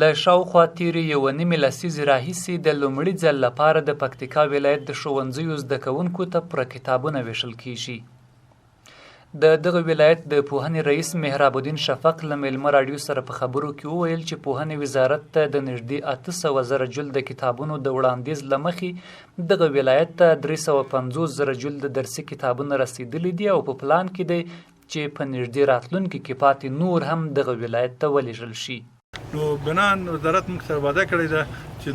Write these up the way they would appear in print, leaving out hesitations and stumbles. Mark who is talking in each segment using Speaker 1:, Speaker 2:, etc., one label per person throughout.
Speaker 1: له شاوخوا تېرې یوه نیمې لسیزې راهیسې د لومړي ځل لپاره د پکتیکا ولایت د ښوونځیو زده کوونکو ته پوره کتابونه ویشل کیږي. د دغه ولایت د پوهنې رئیس مهراب الدین شفق له میلمه راډیو سره په خبرو کې وویل چې پوهنې وزارت ته د نږدې 800 زره جلده کتابونو د وړاندیز له مخې دغه ولایت ته 350 زره جلده درسي کتابونه رسیدلي دي او په پلان کې دی چې په نږدې راتلونکي کې پاتې نور هم دغه ولایت ته ولیږل شي.
Speaker 2: نو بنان وزارت موږ سره وعده کړې ده چې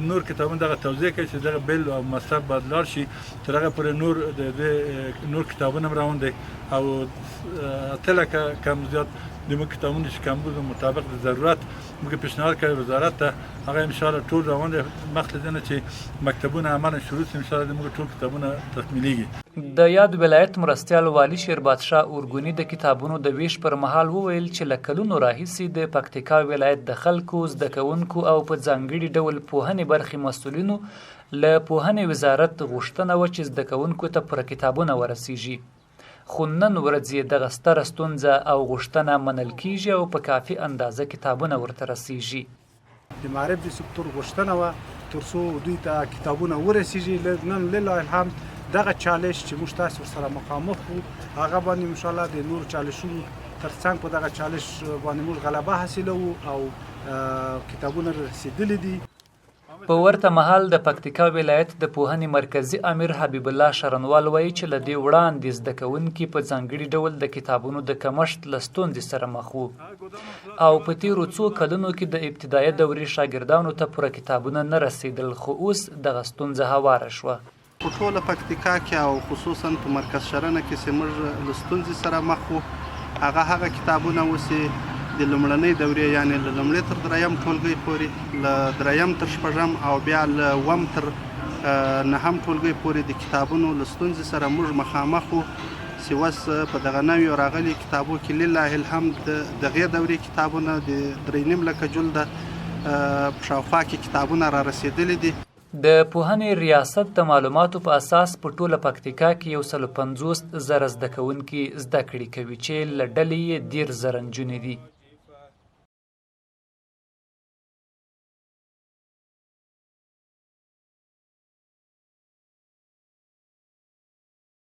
Speaker 2: نور کتابونه دغه توزیع کوي چې دغه بیل او مصرف باید لاړ شي تر هغه پورې نور کتابونه هم روان دي او اته لکه کم زیات د موږ کتابونه چې کمبود مطابق د ضرورت موږ پیشنهاد کوي وزارت ته هغه ان شاء الله ټول روان دي مخکې نه چې مکتبونه عملا شروع شي ان شاء الله موږ ټول کتابونه تکمیلېږي.
Speaker 1: د یاد ولایت مرستیال والي شیربادشاه اورګوني د کتابونو د ویش پر مهال وویل چې له کلونو راهیسې د پکتیکا ولایت د خلکو زده کوونکو او په ځانګړي ډول پوهنې برخې مسؤلینو له پوهنې وزارت غوښتنه وه چې زده کوونکو ته پوره کتابونه ورسیږي، خو نن ورځ یې دغه ستره ستونزه او غوښتنه منل کیږي او په کافي اندازه کتابونه ورته رسیږي.
Speaker 3: د معرف د سکتور غوښتنه وه تر څو دوی ته کتابونه ورسیږي. نن لله الحمد دغه چالش چې موږ تاسو سره مخامخ وو هغه باندې ان شاء الله د نور چالشونو ترڅنګ په دغه چالش باندې موږ غلبه حاصلوو او کتابونه رسیدلي دي.
Speaker 1: په ورته مهال د پکتیکا ولایت د پوهنې مرکزي امیر حبیب الله شرنوال وایي چې له دې وړاندې زده کوونکي په ځانګړي ډول د کتابونو د کمښت له ستونزې سره مخ وو او په تېرو څو کلونو کې د ابتدایي دورې شاګردانو ته پوره کتابونه نه رسېدل، خو اوس دغه ستونزه هواره شوه.
Speaker 4: په ټوله پکتیکا کې او خصوصا په مرکز شرنه کې چې موږ له ستونزې سره مخ وو هغه کتابونه اوسې د لومړنۍ دورې یعنې له لومړي تر دریم ټولګۍ پورې له دریم تر شپږم او بیا له اووم تر نهم ټولګۍ پورې د کتابونو له ستونزې سره موږ مخامخ وو چې اوس په دغه نویو راغلي کتابو کې لله الحمد دغې دورې کتابونه د 3.5 لکه جلده په شاوخوا کې کتابونه را رسېدلي دي.
Speaker 1: د پوهنې ریاست د معلوماتو په اساس په ټوله پکتیکا کې 150 زره زده کوونکي زده کړې کوي چې له ډلې یې 10 زره نجونې دي.